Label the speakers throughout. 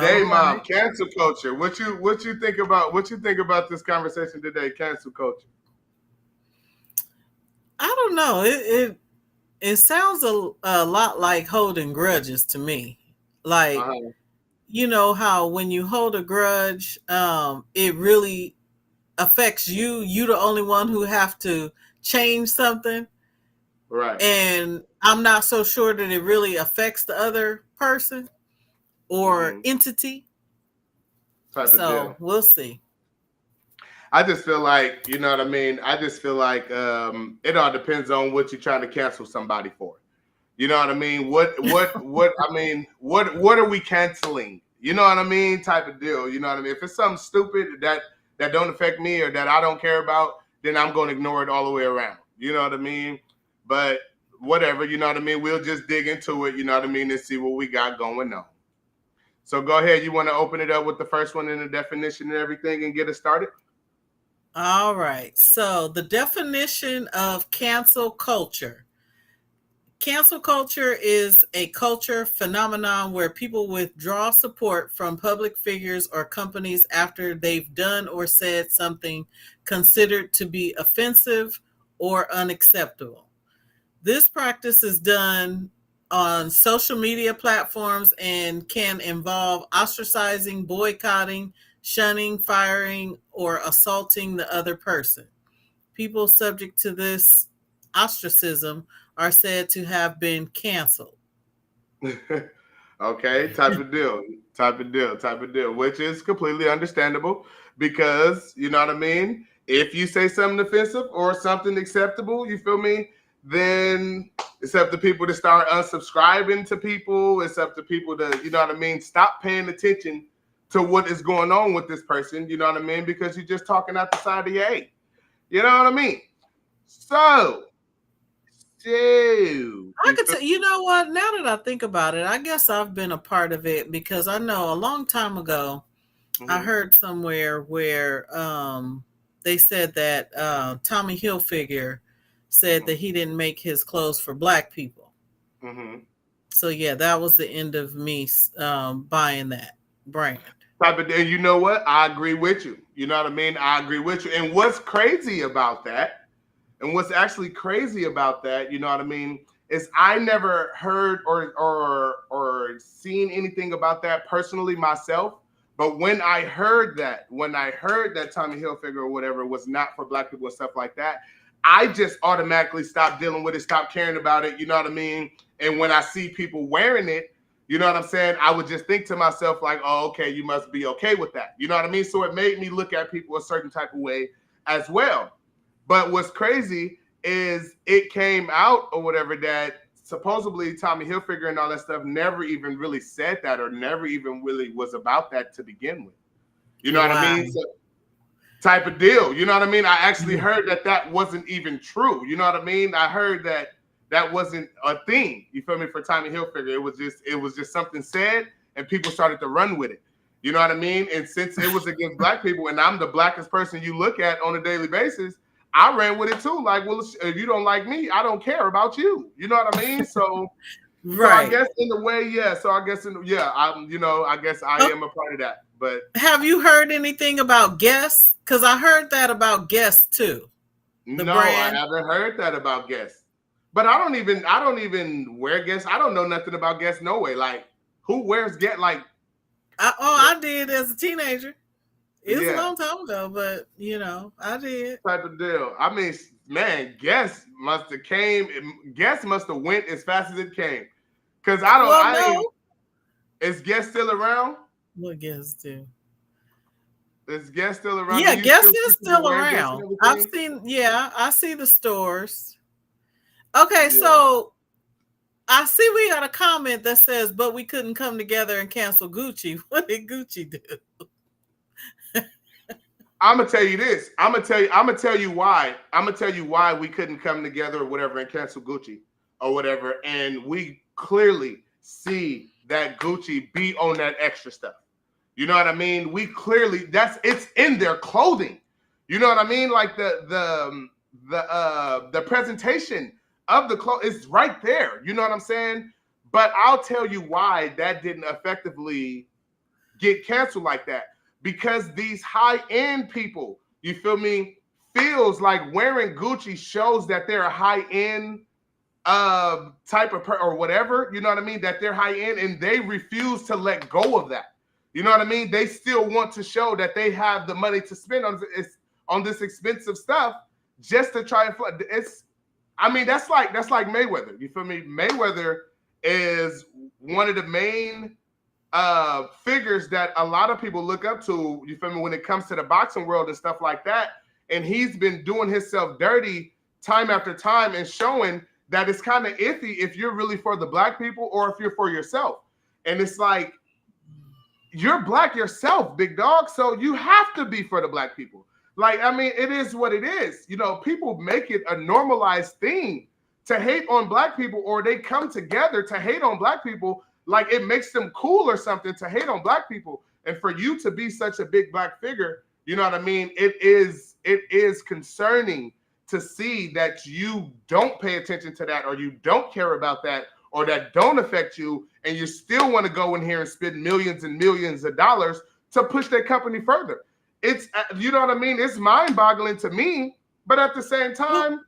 Speaker 1: Day
Speaker 2: All
Speaker 1: mom,
Speaker 2: right.
Speaker 1: cancel culture. What you think about this conversation today? Cancel culture.
Speaker 2: I don't know. It sounds a lot like holding grudges to me. Like,
Speaker 1: Uh-huh.
Speaker 2: you know how when you hold a grudge, it really affects you. You the only one who have to change something,
Speaker 1: Right.
Speaker 2: and I'm not so sure that it really affects the other person or
Speaker 1: Hmm.
Speaker 2: entity.
Speaker 1: Type of
Speaker 2: So
Speaker 1: deal.
Speaker 2: we'll see.
Speaker 1: I just feel like, you know what I mean? I just feel like it all depends on what you're trying to cancel somebody for. You know what I mean? What are we canceling? You know what I mean? Type of deal. You know what I mean? If it's something stupid that don't affect me or that I don't care about, then I'm gonna ignore it all the way around. You know what I mean? But whatever, you know what I mean? We'll just dig into it, you know what I mean, and see what we got going on. So go ahead. You want to open it up with the first one in the definition and everything and get it started?
Speaker 2: All right. So the definition of cancel culture. Cancel culture is a culture phenomenon where people withdraw support from public figures or companies after they've done or said something considered to be offensive or unacceptable. This practice is done on social media platforms and can involve ostracizing, boycotting, shunning, firing, or assaulting the other person. People subject to this ostracism are said to have been canceled.
Speaker 1: Okay, type of deal, type of deal, which is completely understandable because you know what I mean. If you say something offensive or something acceptable, you feel me? Then it's up to people to start unsubscribing to people. It's up to people to, you know what I mean, stop paying attention to what is going on with this person. You know what I mean? Because you're just talking out the side of your head. You know what I mean? So, so
Speaker 2: I
Speaker 1: you
Speaker 2: could
Speaker 1: feel?
Speaker 2: tell, you know what? Now that I think about it, I guess I've been a part of it because I know a long time ago I
Speaker 1: Mhm,
Speaker 2: heard somewhere where they said that Tommy Hilfiger said that
Speaker 1: mhm,
Speaker 2: he didn't make his clothes for black people.
Speaker 1: mhm.
Speaker 2: So yeah, that was the end of me buying that brand.
Speaker 1: Type of, and you know what? I agree with you. You know what I mean? I agree with you. And what's crazy about that, and what's actually crazy about that, you know what I mean, is I never heard or seen anything about that personally myself. But when I heard that Tommy Hilfiger or whatever was not for black people and stuff like that, I just automatically stopped dealing with it, stopped caring about it. You know what I mean? And when I see people wearing it, you know what I'm saying? I would just think to myself, like, oh, okay, you must be okay with that. You know what I mean? So it made me look at people a certain type of way as well. But what's crazy is it came out or whatever that supposedly Tommy Hilfiger and all that stuff never even really said that or never even really was about that to begin with. You know what I
Speaker 2: Wow.
Speaker 1: mean? So type of deal. You know what I mean? I actually heard that wasn't even true. You know what I mean? I heard that wasn't a thing. You feel me? For Tommy Hilfiger, it was just something said, and people started to run with it. You know what I mean? And since it was against black people, and I'm the blackest person you look at on a daily basis, I ran with it too. Like, well, if you don't like me, I don't care about you. You know what I mean? So I
Speaker 2: Right.
Speaker 1: guess in a way, yeah. So I guess I guess I
Speaker 2: Oh,
Speaker 1: am a part of that. But
Speaker 2: have you heard anything about Guess? Because I heard that about Guess too, the
Speaker 1: no, I
Speaker 2: brand.
Speaker 1: haven't heard that about Guess. But I don't even wear Guess. I don't know nothing about Guess no way. Like who wears Guess? Like what
Speaker 2: I did as a teenager. It was a
Speaker 1: yeah,
Speaker 2: long time ago, but I did.
Speaker 1: type of deal. I mean, man, Guess must have went as fast as it came. Cause I don't
Speaker 2: Well,
Speaker 1: I ain't
Speaker 2: no.
Speaker 1: is Guess still around?
Speaker 2: What Guess do?
Speaker 1: Is Guess still around? Do
Speaker 2: Yeah,
Speaker 1: you
Speaker 2: Guess
Speaker 1: still see
Speaker 2: is
Speaker 1: people
Speaker 2: still
Speaker 1: wearing Guess and
Speaker 2: around. I've
Speaker 1: everything?
Speaker 2: seen, yeah, I see the stores. Okay,
Speaker 1: Yeah.
Speaker 2: so I see we got a comment that says, but we couldn't come together and cancel Gucci. What did Gucci do?
Speaker 1: I'm gonna tell you this. I'm gonna tell you why. I'm gonna tell you why we couldn't come together or whatever and cancel Gucci or whatever. And we clearly see that Gucci be on that extra stuff. You know what I mean? We clearly it's in their clothing. You know what I mean? Like the presentation of the clothes is right there. You know what I'm saying? But I'll tell you why that didn't effectively get canceled like that, because these high-end people, you feel me, feels like wearing Gucci shows that they're a high-end type of or whatever, you know what I mean, that they're high-end, and they refuse to let go of that. You know what I mean? They still want to show that they have the money to spend on this expensive stuff just to try and it's, I mean, that's like Mayweather. You feel me? Mayweather is one of the main figures that a lot of people look up to, you feel me, when it comes to the boxing world and stuff like that. And he's been doing himself dirty time after time and showing that it's kind of iffy if you're really for the black people or if you're for yourself. And it's like, you're black yourself, big dog, so you have to be for the black people. Like, I mean, it is what it is. You know, people make it a normalized thing to hate on black people, or they come together to hate on black people. Like, it makes them cool or something to hate on black people. And for you to be such a big black figure, you know what I mean? It is concerning to see that you don't pay attention to that, or you don't care about that, or that don't affect you, and you still want to go in here and spend millions and millions of dollars to push their company further. It's, you know what I mean? It's mind-boggling to me, but at the same time,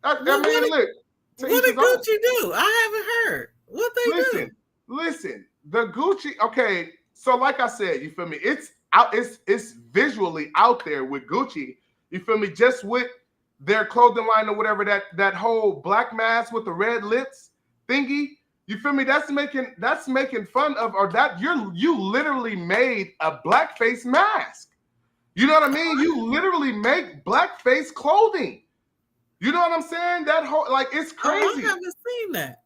Speaker 1: look. What
Speaker 2: did Gucci do? I haven't heard. What they do?
Speaker 1: Listen, the Gucci, okay, so like I said, you feel me? It's out, it's visually out there with Gucci, you feel me? Just with their clothing line or whatever, that whole black mask with the red lips thingy, you feel me? That's making fun of, or that you literally made a blackface mask. You know what I mean? You literally make blackface clothing. You know what I'm saying? That whole, like, it's crazy.
Speaker 2: Oh, I haven't seen that.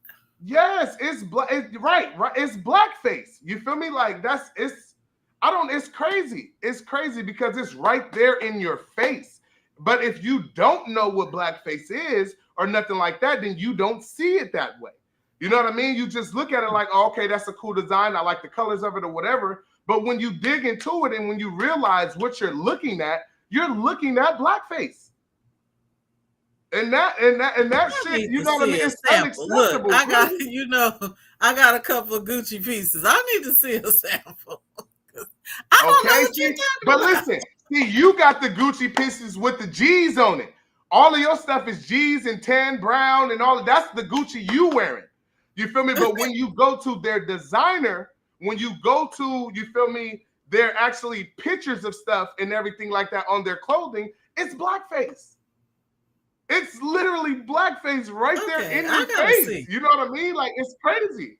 Speaker 1: Yes, it's black. Right. It's blackface. You feel me? Like, it's crazy. It's crazy because it's right there in your face. But if you don't know what blackface is or nothing like that, then you don't see it that way. You know what I mean? You just look at it like, oh, okay, that's a cool design. I like the colors of it or whatever. But when you dig into it and when you realize what you're looking at blackface. And that shit, you know what I mean? It's unacceptable.
Speaker 2: Look, I got a couple of Gucci pieces. I need to see a sample. I don't know what you're talking about.
Speaker 1: Listen, see, you got the Gucci pieces with the G's on it. All of your stuff is G's and tan, brown, and all of that's the Gucci you wearing. You feel me? But when you go to their designer, when you go to, you feel me, they're actually pictures of stuff and everything like that on their clothing, it's blackface. It's literally blackface right there in your face. See. You know what I mean? Like, it's crazy.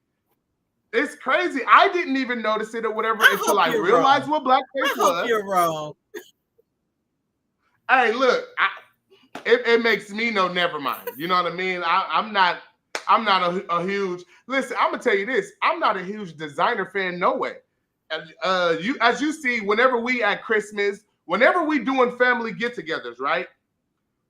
Speaker 1: It's crazy. I didn't even notice it or whatever until I realized what blackface was.
Speaker 2: I hope you're wrong.
Speaker 1: Hey, look, it makes me know, never mind. You know what I mean? I'm not a huge, listen, I'm gonna tell you this, I'm not a huge designer fan, no way. As you see, whenever we at Christmas, whenever we doing family get-togethers, right?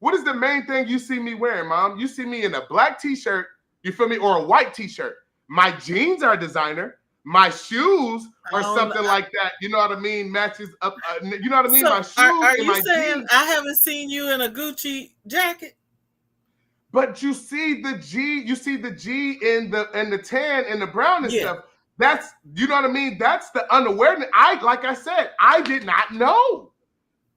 Speaker 1: What is the main thing you see me wearing, Mom? You see me in a black t-shirt, you feel me, or a white t-shirt. My jeans are designer. My shoes are something like that. You know what I mean? Matches up. You know what I mean?
Speaker 2: So
Speaker 1: my shoes.
Speaker 2: Are you
Speaker 1: my
Speaker 2: saying
Speaker 1: jeans.
Speaker 2: I haven't seen you in a Gucci jacket?
Speaker 1: But you see the G. You see the G in the tan and the brown and stuff. That's, you know what I mean? That's the unawareness. Like I said, I did not know.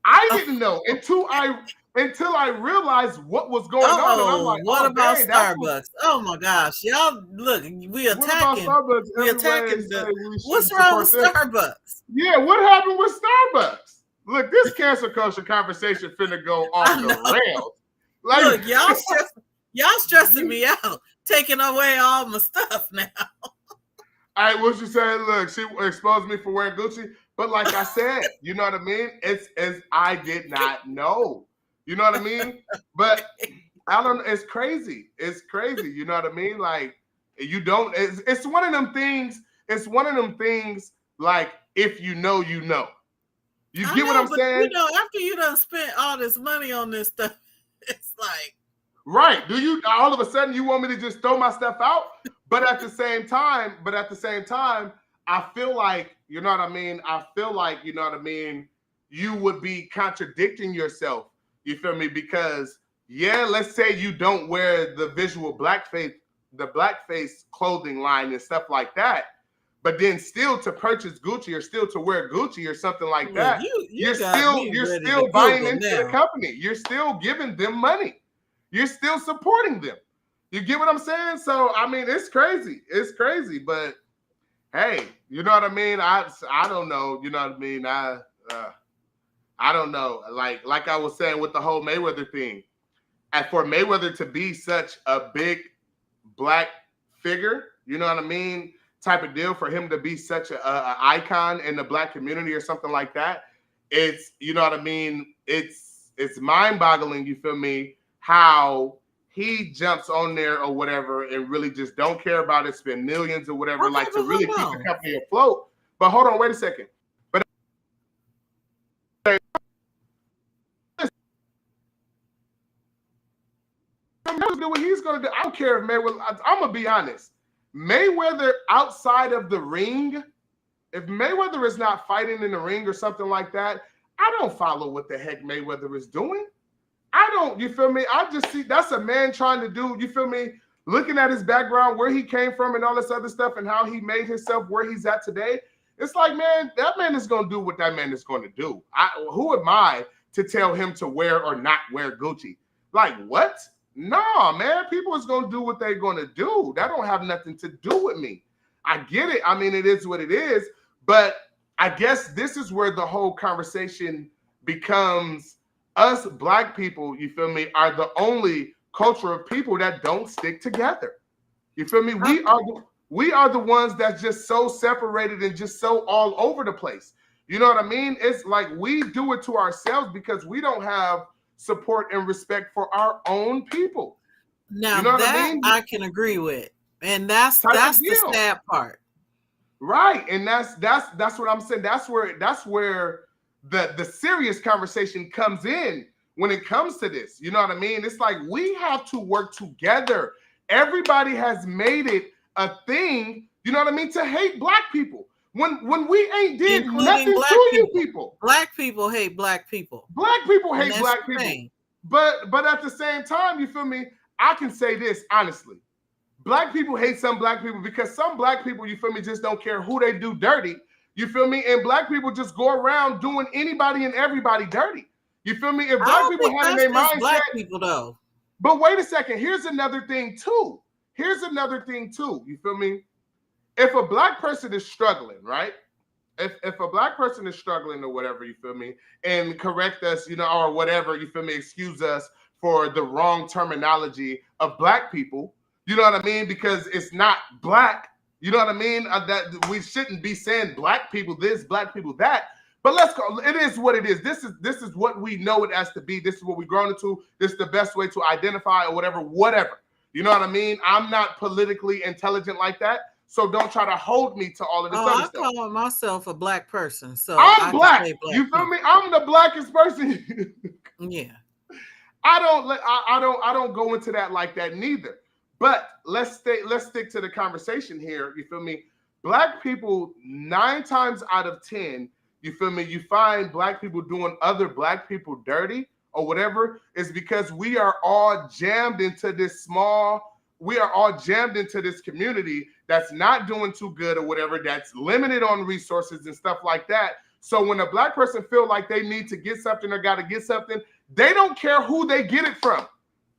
Speaker 1: I didn't know until I realized what was going on. And I'm like,
Speaker 2: what about Starbucks? Oh my gosh, y'all! Look, we attacking. We attacking. What's wrong with Starbucks?
Speaker 1: Yeah, what happened with Starbucks? Look, this cancel culture conversation finna go off the rails.
Speaker 2: Like, look, y'all stressing me out, taking away all my stuff now.
Speaker 1: All right, what you saying? Look, she exposed me for wearing Gucci, but like I said, you know what I mean? It's I did not know. You know what I mean? But I don't. It's crazy. It's crazy. You know what I mean? Like, you don't. It's one of them things. It's one of them things. Like, if you know, you know. You get what I'm saying?
Speaker 2: You know, after you done spent all this money on this stuff, it's like,
Speaker 1: right? Do you all of a sudden you want me to just throw my stuff out? But at the same time, I feel like, you know what I mean? I feel like, you know what I mean? You would be contradicting yourself. You feel me? Because, yeah, let's say you don't wear the visual blackface, the blackface clothing line and stuff like that. but then still to purchase Gucci or still to wear Gucci or something like
Speaker 2: Look,
Speaker 1: that,
Speaker 2: you got me
Speaker 1: you're
Speaker 2: ready
Speaker 1: still
Speaker 2: to
Speaker 1: buying
Speaker 2: Google
Speaker 1: into
Speaker 2: now.
Speaker 1: the company. You're still giving them money. You're still supporting them. You get what I'm saying? So I mean, it's crazy. It's crazy, but hey, you know what I mean? I don't know. You know what I mean? I don't know. Like I was saying with the whole Mayweather thing, and for Mayweather to be such a big black figure, you know what I mean? Type of deal, for him to be such a icon in the black community or something like that. It's, you know what I mean? It's mind-boggling, you feel me, how he jumps on there or whatever and really just don't care about it, spend millions or whatever,
Speaker 2: Okay,
Speaker 1: like to
Speaker 2: but
Speaker 1: really
Speaker 2: hold
Speaker 1: keep
Speaker 2: on.
Speaker 1: the company afloat. But hold on, wait a second. But do what he's gonna do. I don't care if Mayweather. I'm gonna be honest. Mayweather outside of the ring, if Mayweather is not fighting in the ring or something like that, I don't follow what the heck Mayweather is doing. I don't, you feel me? I just see that's a man trying to do, you feel me? Looking at his background, where he came from and all this other stuff and how he made himself where he's at today. It's like, man, that man is going to do what that man is going to do. Who am I to tell him to wear or not wear Gucci? Like, what? No, man, people is going to do what they're going to do. That don't have nothing to do with me. I get it. I mean, it is what it is. But I guess this is where the whole conversation becomes us black people, you feel me, are the only culture of people that don't stick together. You feel me? We are the ones that's just so separated and just so all over the place. You know what I mean? It's like we do it to ourselves because we don't have support and respect for our own people.
Speaker 2: Now
Speaker 1: you know
Speaker 2: that
Speaker 1: what I mean?
Speaker 2: I can agree with, and that's
Speaker 1: Type of
Speaker 2: the
Speaker 1: deal.
Speaker 2: sad part.
Speaker 1: Right, and that's what I'm saying. That's where the serious conversation comes in when it comes to this. You know what I mean? It's like we have to work together. Everybody has made it a thing, you know what I mean, to hate black people. When we ain't did
Speaker 2: Including
Speaker 1: nothing
Speaker 2: black
Speaker 1: to you
Speaker 2: people.
Speaker 1: people.
Speaker 2: Black people hate black people.
Speaker 1: Black people
Speaker 2: And
Speaker 1: hate
Speaker 2: that's
Speaker 1: black
Speaker 2: the
Speaker 1: people.
Speaker 2: thing.
Speaker 1: But at the same time, you feel me? I can say this honestly. Black people hate some black people because some black people, you feel me, just don't care who they do dirty. You feel me? And black people just go around doing anybody and everybody dirty. You feel me? If
Speaker 2: I
Speaker 1: black
Speaker 2: don't
Speaker 1: people
Speaker 2: think
Speaker 1: had in
Speaker 2: that's
Speaker 1: their
Speaker 2: just
Speaker 1: mindset,
Speaker 2: black people though.
Speaker 1: but wait a second. Here's another thing too. You feel me? If a black person is struggling, right? If a black person is struggling or whatever, you feel me, and correct us, you know, or whatever, you feel me, excuse us for the wrong terminology of black people, you know what I mean? Because it's not black, you know what I mean? That we shouldn't be saying black people this, black people that. But let's go. It is what it is. This is what we know it as to be. This is what we've grown into. This is the best way to identify or whatever. You know what I mean? I'm not politically intelligent like that. So don't try to hold me to all of this other
Speaker 2: I
Speaker 1: stuff.
Speaker 2: call myself a black person, so
Speaker 1: I'm
Speaker 2: I
Speaker 1: black.
Speaker 2: can say black
Speaker 1: You feel
Speaker 2: people.
Speaker 1: me? I'm the blackest person.
Speaker 2: Yeah.
Speaker 1: I don't go into that like that neither. But let's stick to the conversation here. You feel me? Black people, 9 times out of 10, you feel me? You find black people doing other black people dirty or whatever, is because we are all jammed into this community that's not doing too good or whatever, that's limited on resources and stuff like that. So when a black person feel like they need to get something or got to get something, they don't care who they get it from.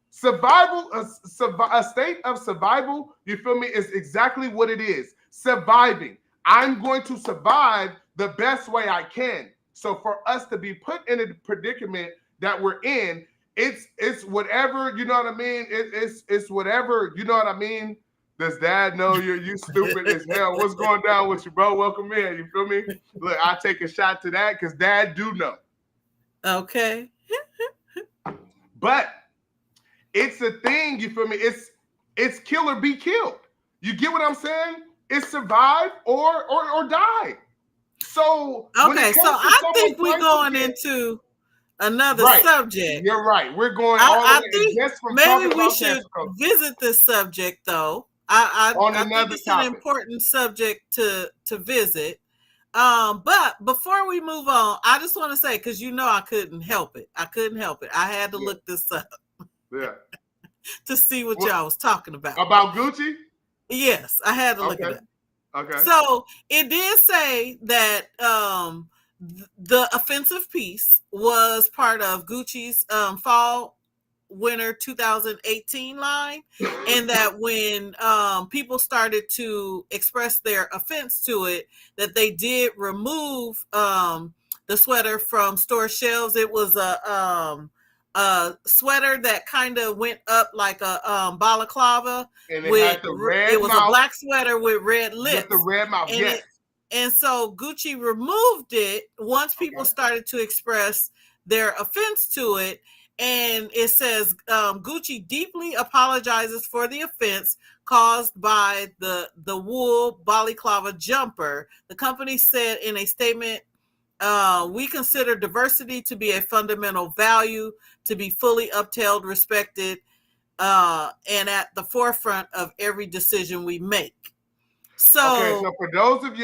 Speaker 1: Survival, a state of survival, you feel me, is exactly what it is. Surviving. I'm going to survive the best way I can. So for us to be put in a predicament that we're in, it's whatever, you know what I mean? It's whatever, you know what I mean? Does dad know you stupid as hell? What's going down with you, bro? Welcome in. You feel me? Look, I'll take a shot to that because dad do know.
Speaker 2: Okay.
Speaker 1: But it's a thing, you feel me? It's kill or be killed. You get what I'm saying? It's survive or die. So
Speaker 2: okay, so I think we're going into another subject.
Speaker 1: You're right. We're going
Speaker 2: I
Speaker 1: all the way.
Speaker 2: think maybe we should visit this subject though. I think it's an important subject to visit. But before we move on, I just want to say, because you know I couldn't help it. I had to look this up.
Speaker 1: Yeah.
Speaker 2: To see what y'all was talking about.
Speaker 1: About Gucci?
Speaker 2: Yes, I had to look it up.
Speaker 1: Okay.
Speaker 2: So it did say that the offensive piece was part of Gucci's fall winter 2018 line, and that when people started to express their offense to it, that they did remove the sweater from store shelves. It was a sweater that kind of went up like a balaclava,
Speaker 1: And it
Speaker 2: with
Speaker 1: had the
Speaker 2: it
Speaker 1: red
Speaker 2: was a
Speaker 1: mouth.
Speaker 2: black sweater with red lips.
Speaker 1: With the red mouth,
Speaker 2: and
Speaker 1: yes.
Speaker 2: and so Gucci removed it once people started to express their offense to it. And it says Gucci deeply apologizes for the offense caused by the wool balaclava jumper. The company said in a statement, we consider diversity to be a fundamental value, to be fully upheld, respected, and at the forefront of every decision we make. So
Speaker 1: for those of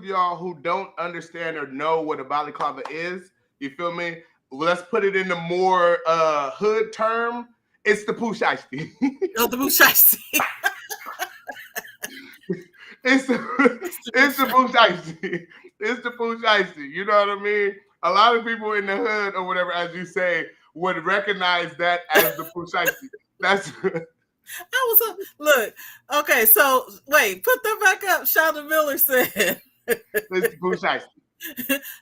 Speaker 1: y'all who don't understand or know what a balaclava is, you feel me? Let's put it in the more hood term. It's the pooch ice tea.
Speaker 2: Oh, the pooch ice tea.
Speaker 1: It's the pooch ice tea. It's the pooch ice tea. You know what I mean? A lot of people in the hood or whatever, as you say, would recognize that as the pooch ice tea. That's.
Speaker 2: Look. Okay, so wait, put that back up. Shonda Miller said.
Speaker 1: It's the pooch ice tea.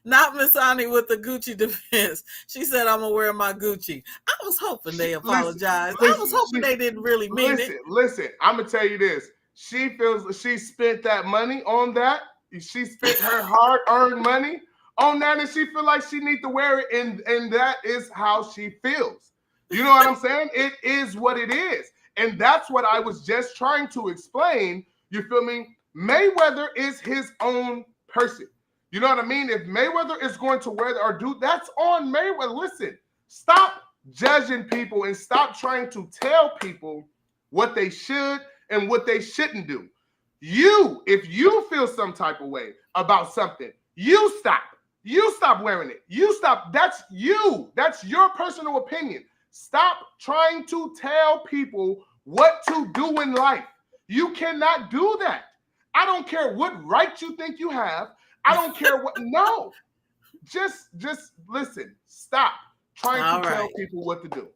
Speaker 2: Not Miss Ani with the Gucci defense. She said, I'm gonna wear my Gucci. I was hoping they apologized. I was hoping they didn't really mean it.
Speaker 1: Listen, I'm gonna tell you this. She feels she spent that money on that. She spent her hard-earned money on that, and she feel like she need to wear it, and that is how she feels. You know what I'm saying? It is what it is. And that's what I was just trying to explain. You feel me? Mayweather is his own person. You know what I mean? If Mayweather is going to wear or do, that's on Mayweather. Listen, stop judging people and stop trying to tell people what they should and what they shouldn't do. If you feel some type of way about something, you stop. You stop wearing it. You stop. That's you. That's your personal opinion. Stop trying to tell people what to do in life. You cannot do that. I don't care what right you think you have. I don't care what. No, just listen. Stop trying to tell people what to do.